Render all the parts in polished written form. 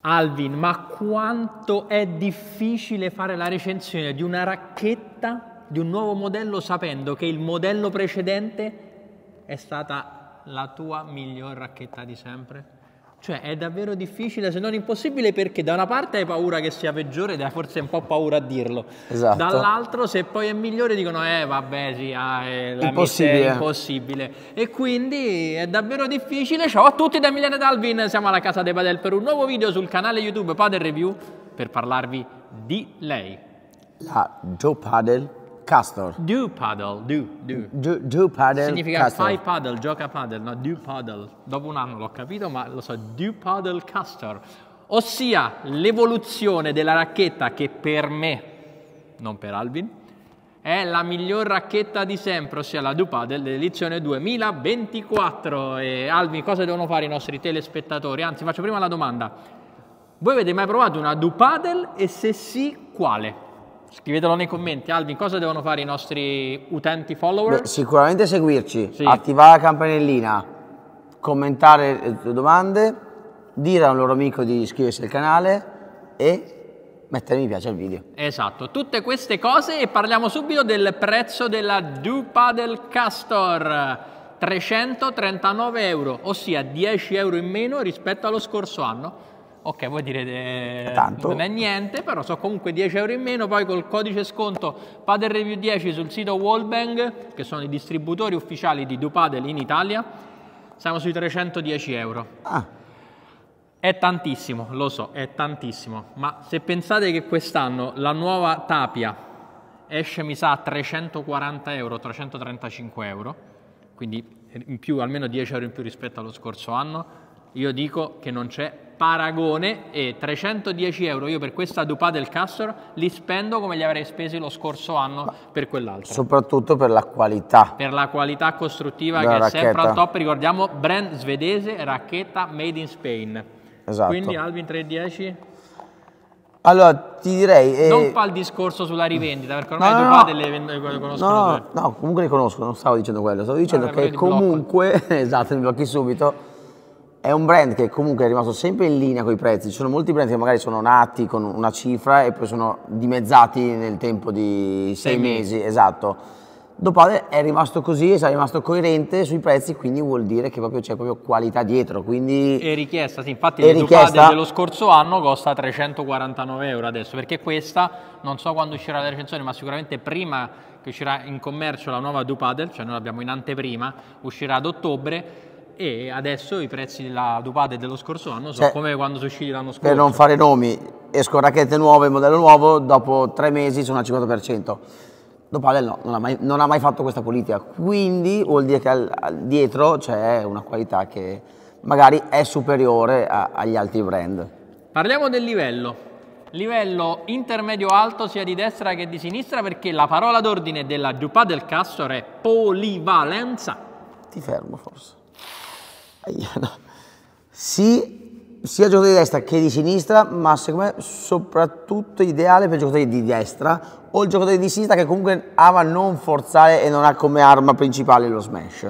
Alvin, ma quanto è difficile fare la recensione di una racchetta, di un nuovo modello, sapendo che il modello precedente è stata la tua miglior racchetta di sempre? Cioè, è davvero difficile, se non impossibile, perché da una parte hai paura che sia peggiore ed hai forse un po' paura a dirlo. Esatto. Dall'altro, se poi è migliore, dicono, vabbè, sì, è impossibile. E quindi è davvero difficile. Ciao a tutti da Emiliano ed Alvin, siamo alla Casa dei Padel per un nuovo video sul canale YouTube Padel Review per parlarvi di lei. La Joe Padel Castor. Do paddle, Do Padel significa Castor. fai paddle, gioca paddle, no? Do paddle. Dopo un anno l'ho capito, ma lo so, Do Paddle Castor. Ossia l'evoluzione della racchetta che per me, non per Alvin, è la miglior racchetta di sempre, ossia la Do Paddle dell'edizione 2024. E Alvin, cosa devono fare i nostri telespettatori? Anzi, faccio prima la domanda. Voi avete mai provato una Do Paddle e se sì, quale? Scrivetelo nei commenti. Alvin, cosa devono fare i nostri utenti follower? Beh, sicuramente seguirci, Sì. attivare la campanellina, commentare le tue domande, dire a un loro amico di iscriversi al canale e mettere mi piace al video. Esatto, tutte queste cose, e parliamo subito del prezzo della Do Paddle Castor. 339 euro, ossia 10 euro in meno rispetto allo scorso anno. Ok, voi direte Tanto. non è niente, però so comunque 10 euro in meno. Poi col codice sconto Padel Review 10 sul sito Wallbang, che sono i distributori ufficiali di Do Paddle in Italia, siamo sui 310 euro. È tantissimo, lo so, è tantissimo, ma se pensate che quest'anno la nuova Tapia esce mi sa a 340 euro, 335 euro, quindi in più, almeno 10 euro in più rispetto allo scorso anno, io dico che non c'è paragone. E 310 euro io per questa Do Paddle Castor li spendo come li avrei spesi lo scorso anno per quell'altro. Soprattutto per la qualità. Per la qualità costruttiva della che è sempre racchetta. al top. Ricordiamo, brand svedese, racchetta made in Spain. Esatto. Quindi Alvin 310? Allora ti direi... Non fa il discorso sulla rivendita, perché ormai Do Paddle le conoscono. No, comunque le conosco, non stavo dicendo quello, stavo dicendo Vabbè, che comunque, esatto, mi blocchi subito, è un brand che comunque è rimasto sempre in linea con i prezzi. Ci sono molti brand che magari sono nati con una cifra e poi sono dimezzati nel tempo di 6 mesi, esatto. Do Paddle è rimasto così, è rimasto coerente sui prezzi, quindi vuol dire che proprio c'è proprio qualità dietro, quindi... E richiesta, sì, infatti il Do Paddle dello scorso anno costa 349 euro adesso, perché questa, non so quando uscirà la recensione, ma sicuramente prima che uscirà in commercio la nuova Do Paddle, cioè noi l'abbiamo in anteprima, uscirà ad ottobre, e adesso i prezzi della Do Paddle dello scorso anno sono come quando sono usciti l'anno scorso. Per non fare nomi, escono racchette nuove, modello nuovo, dopo 3 mesi sono al 50%. Do Paddle no, non ha mai fatto questa politica, quindi vuol dire che dietro c'è una qualità che magari è superiore agli altri brand. Parliamo del livello intermedio alto sia di destra che di sinistra, perché la parola d'ordine della Do Paddle Castor è polivalenza. Ti fermo forse. No. Sì, sia giocatore di destra che di sinistra, ma secondo me soprattutto ideale per i giocatori di destra o il giocatore di sinistra che comunque ama non forzare e non ha come arma principale lo smash.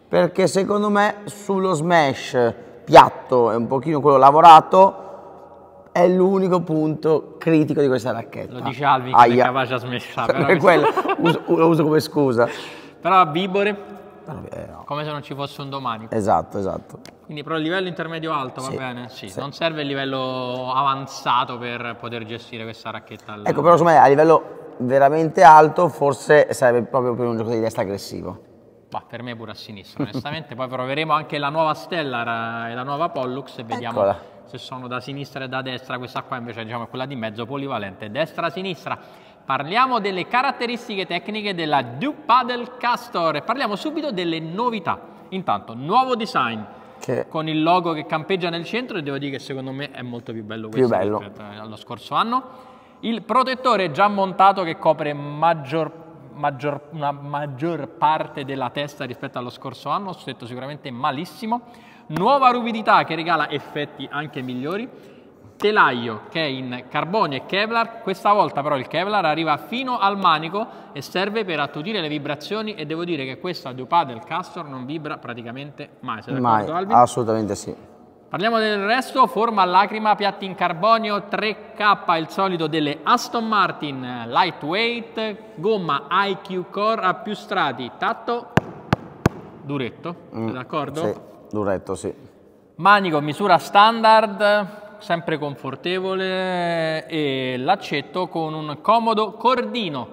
Perché secondo me sullo smash piatto e un pochino quello lavorato è l'unico punto critico di questa racchetta. Lo dice Alvin che è capace a smashare. Per quello lo uso come scusa. Però a Vibore... come se non ci fosse un domani. Esatto. Quindi però il livello intermedio alto va bene? Sì, non serve il livello avanzato per poter gestire questa racchetta. Ecco, però insomma a livello veramente alto forse sarebbe proprio per un giocatore di destra aggressivo. Ma per me pure a sinistra, onestamente. Poi proveremo anche la nuova Stellar e la nuova Pollux e vediamo se sono da sinistra e da destra. Questa qua invece diciamo è quella di mezzo, polivalente, destra-sinistra. Parliamo delle caratteristiche tecniche della Do Paddle Castor e parliamo subito delle novità. Intanto, nuovo design con il logo che campeggia nel centro, e devo dire che secondo me è molto più bello questo rispetto allo scorso anno. Il protettore già montato che copre una maggior parte della testa rispetto allo scorso anno, ho detto sicuramente malissimo. Nuova ruvidità che regala effetti anche migliori. Telaio che è in carbonio e Kevlar, questa volta però il Kevlar arriva fino al manico e serve per attutire le vibrazioni, e devo dire che questa Do Paddle Castor non vibra praticamente mai. Sei d'accordo, Alvin? Assolutamente sì. Parliamo del resto, forma a lacrima, piatti in carbonio, 3K, il solito delle Aston Martin, lightweight, gomma IQ Core a più strati, tatto duretto, sei d'accordo? Sì, duretto, sì. Manico misura standard, sempre confortevole, e l'accetto con un comodo cordino.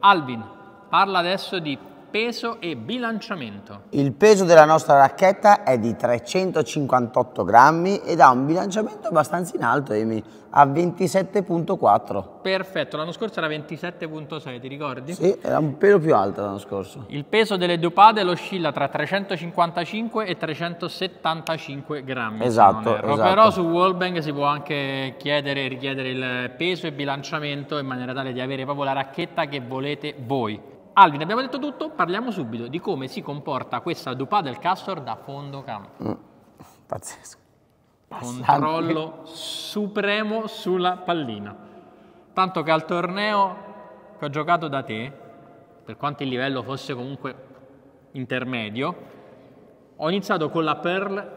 Alvin, parla adesso di peso e bilanciamento. Il peso della nostra racchetta è di 358 grammi ed ha un bilanciamento abbastanza in alto, Emi, a 27,4. Perfetto, l'anno scorso era 27,6, ti ricordi? Sì, era un pelo più alto l'anno scorso. Il peso delle due padel oscilla tra 355 e 375 grammi. Esatto, esatto. Però su Wallbang si può anche chiedere e richiedere il peso e bilanciamento in maniera tale di avere proprio la racchetta che volete voi. Alvin, abbiamo detto tutto, parliamo subito di come si comporta questa Dupadel Castor da fondo campo. Pazzesco. Controllo supremo sulla pallina. Tanto che al torneo che ho giocato da te, per quanto il livello fosse comunque intermedio, ho iniziato con la Pearl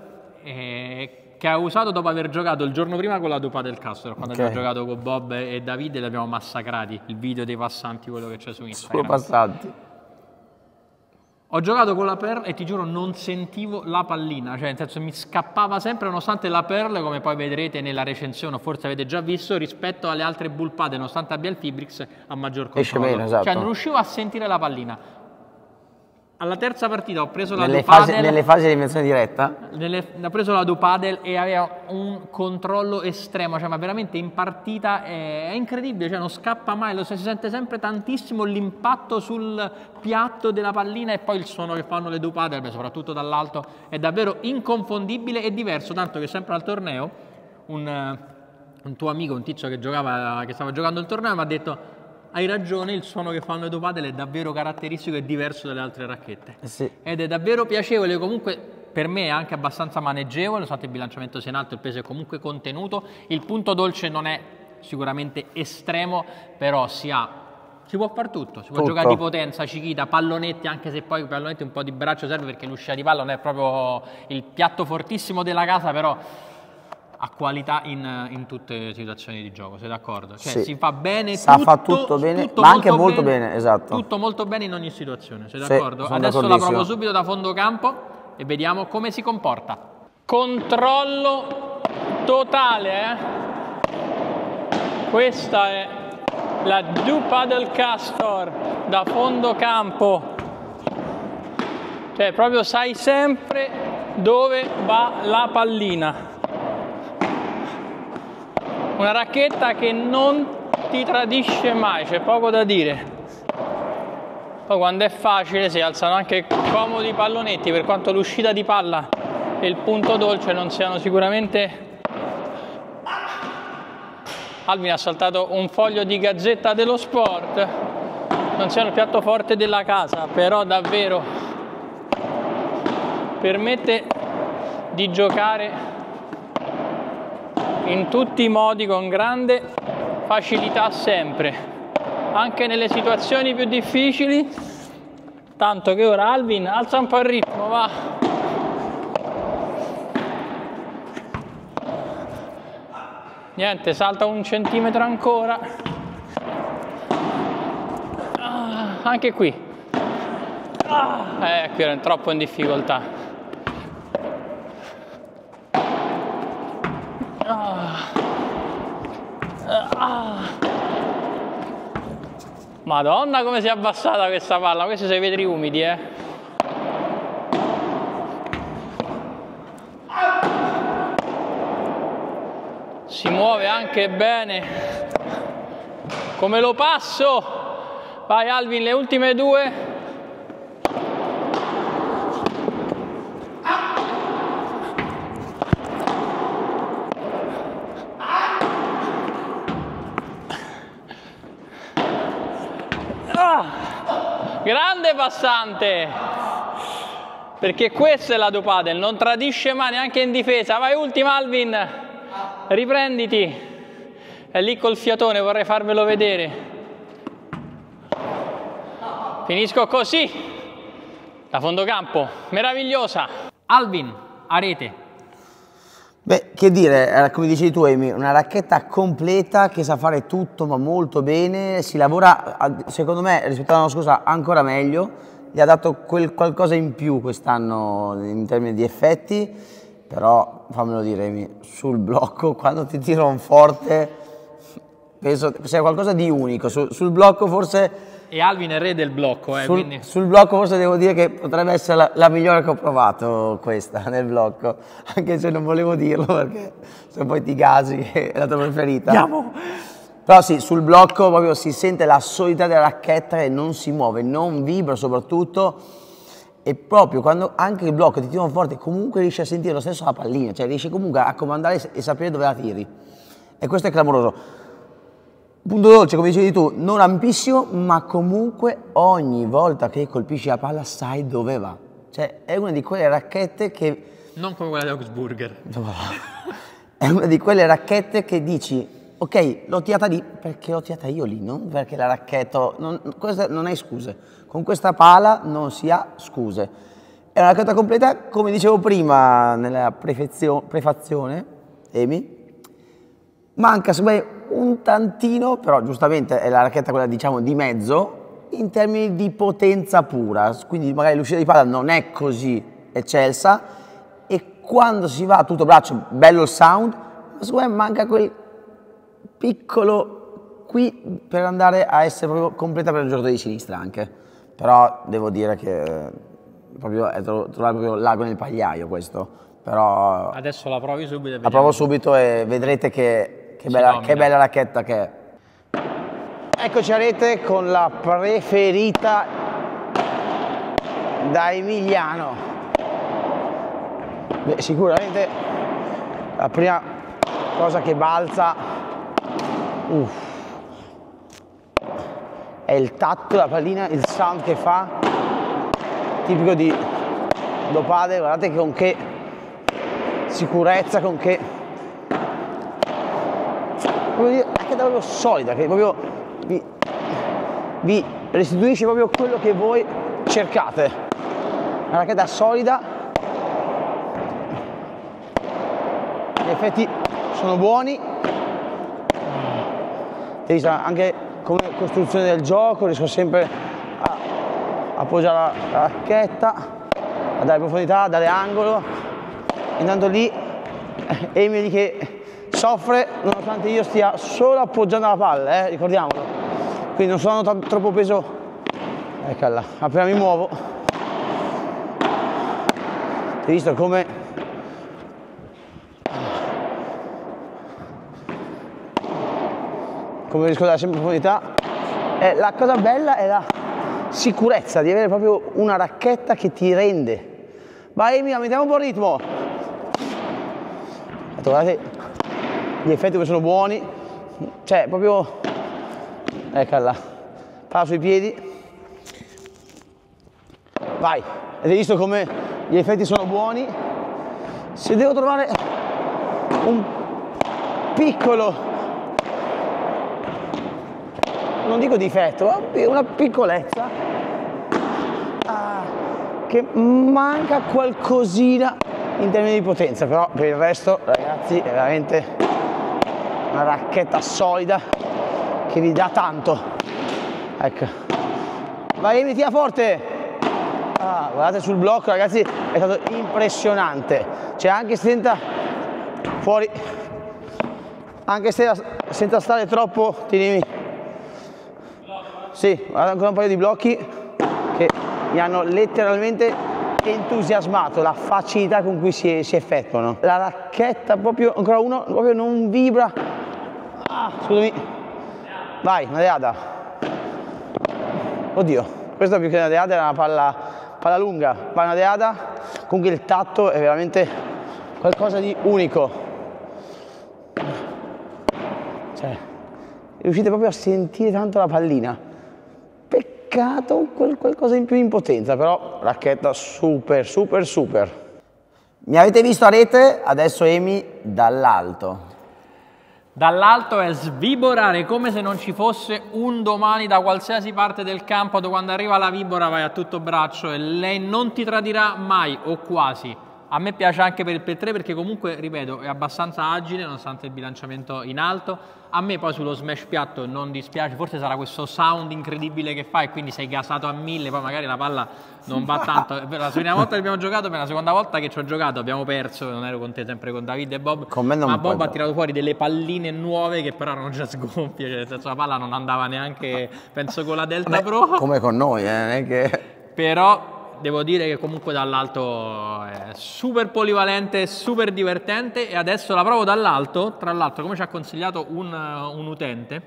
che ho usato dopo aver giocato il giorno prima con la Dupadel Castor, quando abbiamo giocato con Bob e Davide e li abbiamo massacrati, il video dei passanti, quello che c'è su Instagram. Solo passanti. Ho giocato con la Pearl e ti giuro non sentivo la pallina, cioè nel senso mi scappava sempre, nonostante la Pearl, come poi vedrete nella recensione o forse avete già visto, rispetto alle altre bull padel, nonostante abbia il Fibrix, ha maggior controllo. Esce meno, esatto. Cioè non riuscivo a sentire la pallina. Alla terza partita ho preso la Nelle Dupadel. fasi di eliminazione diretta? Ho preso la Dupadel e aveva un controllo estremo, cioè ma veramente in partita è incredibile, cioè non scappa mai, si sente sempre tantissimo l'impatto sul piatto della pallina e poi il suono che fanno le Dupadel, soprattutto dall'alto, è davvero inconfondibile e diverso, tanto che sempre al torneo un tuo amico, un tizio che stava giocando il torneo mi ha detto: hai ragione, il suono che fanno le Dupadel è davvero caratteristico e diverso dalle altre racchette. Sì. Ed è davvero piacevole, comunque per me è anche abbastanza maneggevole, nonostante il bilanciamento sia in alto, il peso è comunque contenuto, il punto dolce non è sicuramente estremo, però si può fare tutto, si può giocare di potenza, cichita, pallonetti, anche se poi pallonetti un po' di braccio serve perché l'uscita di palla non è proprio il piatto fortissimo della casa, però ha qualità in tutte le situazioni di gioco, sei d'accordo? Cioè sì. Si fa bene, fa tutto bene, ma anche molto bene, esatto. Tutto molto bene in ogni situazione, sei sì, d'accordo? Adesso la provo subito da fondo campo e vediamo come si comporta. Controllo totale, Questa è la Dupadel Castor da fondo campo. Cioè proprio sai sempre dove va la pallina. Una racchetta che non ti tradisce mai, c'è poco da dire. Poi quando è facile si alzano anche comodi pallonetti, per quanto l'uscita di palla e il punto dolce non siano sicuramente... Alvin ha saltato un foglio di Gazzetta dello Sport, non siano il piatto forte della casa, però davvero permette di giocare in tutti i modi con grande facilità sempre, anche nelle situazioni più difficili, tanto che ora Alvin alza un po' il ritmo, va! Niente, salta un centimetro ancora, anche qui, qui ero troppo in difficoltà. Madonna come si è abbassata questa palla, questi sono i vetri umidi, Si muove anche bene. Come lo passo? Vai Alvin, le ultime due. Grande passante, perché questa è la Dupadel, non tradisce mai neanche in difesa. Vai ultima Alvin, riprenditi, è lì col fiatone, vorrei farvelo vedere. Finisco così, da fondo campo, meravigliosa. Alvin, a rete. Beh, che dire, come dicevi tu Amy, una racchetta completa che sa fare tutto ma molto bene, si lavora secondo me rispetto all'anno scorso ancora meglio, gli ha dato quel qualcosa in più quest'anno in termini di effetti, però fammelo dire Amy, sul blocco quando ti tira un forte penso sia qualcosa di unico, sul blocco forse... E Alvin è re del blocco, sul blocco forse devo dire che potrebbe essere la migliore che ho provato questa nel blocco, anche se non volevo dirlo perché se poi ti gasi è la tua preferita. Andiamo! Però sì, sul blocco proprio si sente la solidità della racchetta e non si muove, non vibra soprattutto e proprio quando anche il blocco ti tira forte comunque riesci a sentire lo stesso la pallina, cioè riesci comunque a comandare e sapere dove la tiri e questo è clamoroso. Punto dolce, come dicevi tu, non ampissimo, ma comunque ogni volta che colpisci la palla sai dove va. Cioè, è una di quelle racchette che... Non come quella di Augsburger. È una di quelle racchette che dici, ok, l'ho tirata lì perché l'ho tirata io lì, non perché la racchetta... questa non hai scuse. Con questa pala non si ha scuse. È una racchetta completa, come dicevo prima nella prefazione, Amy. Manca secondo me un tantino, però giustamente è la racchetta quella diciamo di mezzo, in termini di potenza pura, quindi magari l'uscita di palla non è così eccelsa e quando si va a tutto braccio, bello il sound, ma secondo me manca quel piccolo qui per andare a essere proprio completa per il giocatore di sinistra anche, però devo dire che proprio è trovare proprio l'ago nel pagliaio questo, però... Adesso la provi subito e la provo subito e vedrete che bella racchetta che è. Eccoci a rete con la preferita da Emiliano. Beh, sicuramente la prima cosa che balza è il tatto della pallina, il sound che fa, tipico di Dopade, guardate con che sicurezza, con che... Una racchetta proprio solida, che proprio vi restituisce proprio quello che voi cercate. Una racchetta solida, gli effetti sono buoni, anche come costruzione del gioco riesco sempre a appoggiare la racchetta, a dare profondità, a dare angolo. Intanto lì Emily che soffre nonostante io stia solo appoggiando la palla, ricordiamolo, quindi non sono troppo peso, eccola, appena mi muovo, hai visto come riesco a dare sempre profondità. La cosa bella è la sicurezza di avere proprio una racchetta che ti rende. Vai Amy, mettiamo un po' il ritmo, guardate gli effetti che sono buoni, cioè proprio, eccola, palla sui piedi, vai, avete visto come gli effetti sono buoni. Se devo trovare un piccolo, non dico difetto, ma una piccolezza, che manca qualcosina in termini di potenza, però per il resto ragazzi è veramente una racchetta solida che vi dà tanto. Ecco, vai, mi tira forte. Guardate sul blocco ragazzi, è stato impressionante, cioè anche senza fuori, anche senza stare troppo, tienimi, sì, guarda ancora un paio di blocchi che mi hanno letteralmente entusiasmato, la facilità con cui si effettuano. La racchetta proprio, ancora uno, proprio non vibra. Scusami, vai, una deada. Oddio, questa più che una deada era una palla lunga, vai una deada, comunque il tatto è veramente qualcosa di unico. Cioè, riuscite proprio a sentire tanto la pallina. Peccato qualcosa in più in potenza, però racchetta super, super, super. Mi avete visto a rete, adesso Amy dall'alto. Dall'alto è sviborare come se non ci fosse un domani da qualsiasi parte del campo. Quando arriva la vibora vai a tutto braccio e lei non ti tradirà mai o quasi. A me piace anche per il per 3 perché comunque, ripeto, è abbastanza agile nonostante il bilanciamento in alto. A me poi sullo smash piatto non dispiace, forse sarà questo sound incredibile che fa e quindi sei gasato a 1000, poi magari la palla non va tanto. La prima volta che abbiamo giocato, per la seconda volta che ci ho giocato abbiamo perso, non ero con te, sempre con Davide e Bob, con me non ma Bob ha tirato fuori delle palline nuove che però erano già sgonfie, cioè nel senso la palla non andava neanche, penso con la Delta Pro. Come con noi, non è che... Però devo dire che comunque dall'alto è super polivalente, super divertente e adesso la provo dall'alto. Tra l'altro, come ci ha consigliato un utente,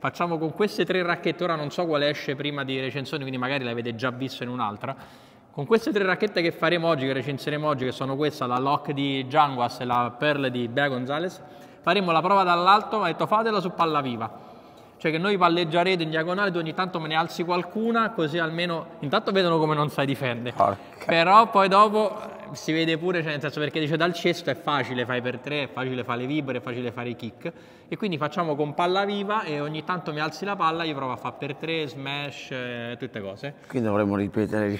facciamo con queste 3 racchette. Ora non so quale esce prima di recensione, quindi magari l'avete già visto in un'altra. Con queste 3 racchette che faremo oggi, che recensiremo oggi, che sono questa, la Lock di Gianguas e la Pearl di Bea Gonzalez, faremo la prova dall'alto, ma ho detto fatela su palla viva. Cioè che noi palleggiarete in diagonale, tu ogni tanto me ne alzi qualcuna, così almeno intanto vedono come non sai difendere. Però poi dopo si vede pure, cioè nel senso, perché dice dal cesto è facile, fai per 3, è facile fare le vibre, è facile fare i kick. E quindi facciamo con palla viva e ogni tanto mi alzi la palla, io provo a fare per 3, smash, tutte cose. Quindi dovremmo ripetere,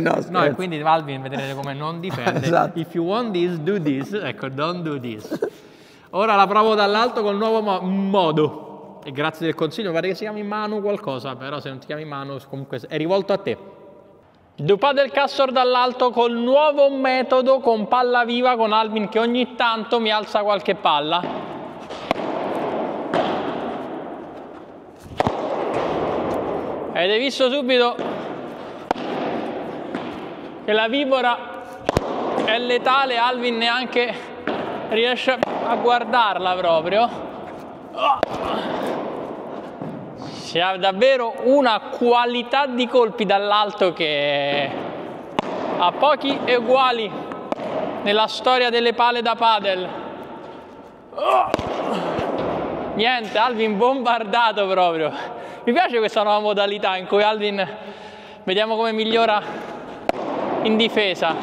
no, e quindi Alvin vedrete come non difende. Esatto. If you want this, do this. Ecco, don't do this. Ora la provo dall'alto col nuovo modo. E grazie del consiglio, mi pare che si chiami Manu qualcosa, però se non ti chiami Manu comunque è rivolto a te. Dupà del Castor dall'alto col nuovo metodo con palla viva, con Alvin che ogni tanto mi alza qualche palla. Avete visto subito che la vibora è letale, Alvin neanche riesce a guardarla proprio. Si ha davvero una qualità di colpi dall'alto che ha pochi eguali nella storia delle pale da padel. Niente, Alvin bombardato proprio. Mi piace questa nuova modalità in cui Alvin vediamo come migliora in difesa.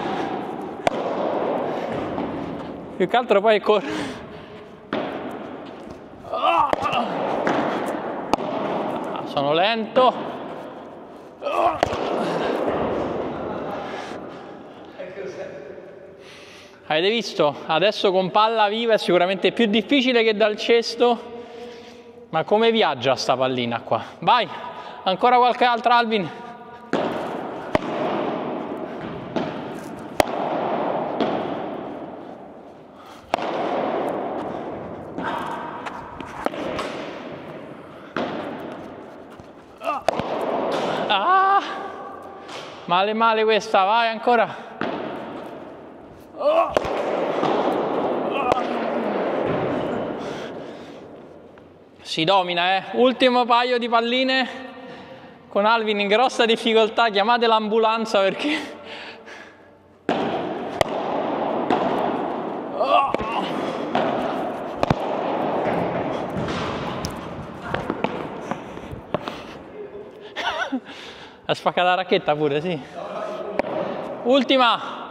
Più che altro poi corre. Sono lento. Avete visto? Adesso con palla viva è sicuramente più difficile che dal cesto, ma come viaggia sta pallina qua. Vai, ancora qualche altra, Alvin. Male male questa, vai ancora. Si domina, ultimo paio di palline con Alvin in grossa difficoltà, chiamate l'ambulanza perché... Ha spaccato la racchetta pure, sì. Ultima.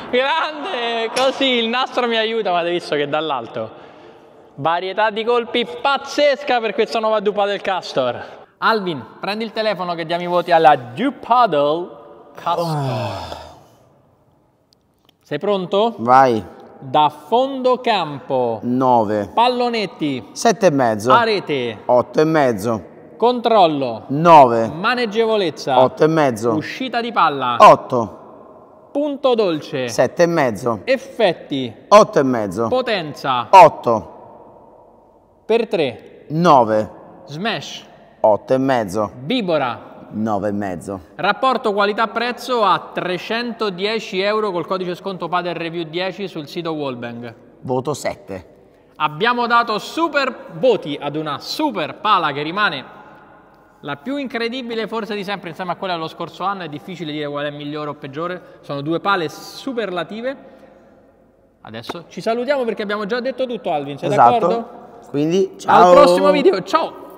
Grande, così il nastro mi aiuta, ma avete visto che dall'alto. Varietà di colpi pazzesca per questa nuova Dupà del Castor. Alvin, prendi il telefono che diamo i voti alla Dupà del Castor. Sei pronto? Vai. Da fondo campo. 9. Pallonetti. 7,5. A rete. 8,5. Controllo. 9. Maneggevolezza. 8,5. Uscita di palla. 8. Punto dolce. 7,5. Effetti. 8,5. Potenza. 8. Per 3. 9. Smash. 8,5. Bibora. 9,5. Rapporto qualità-prezzo a 310 euro col codice sconto Padel Review 10 sul sito Wallbang. Voto 7. Abbiamo dato super voti ad una super pala che rimane la più incredibile forse di sempre insieme a quella dello scorso anno. È difficile dire qual è migliore o peggiore, sono due pale superlative. Adesso ci salutiamo perché abbiamo già detto tutto, Alvin, sei d'accordo? Quindi ciao. Al prossimo video, ciao!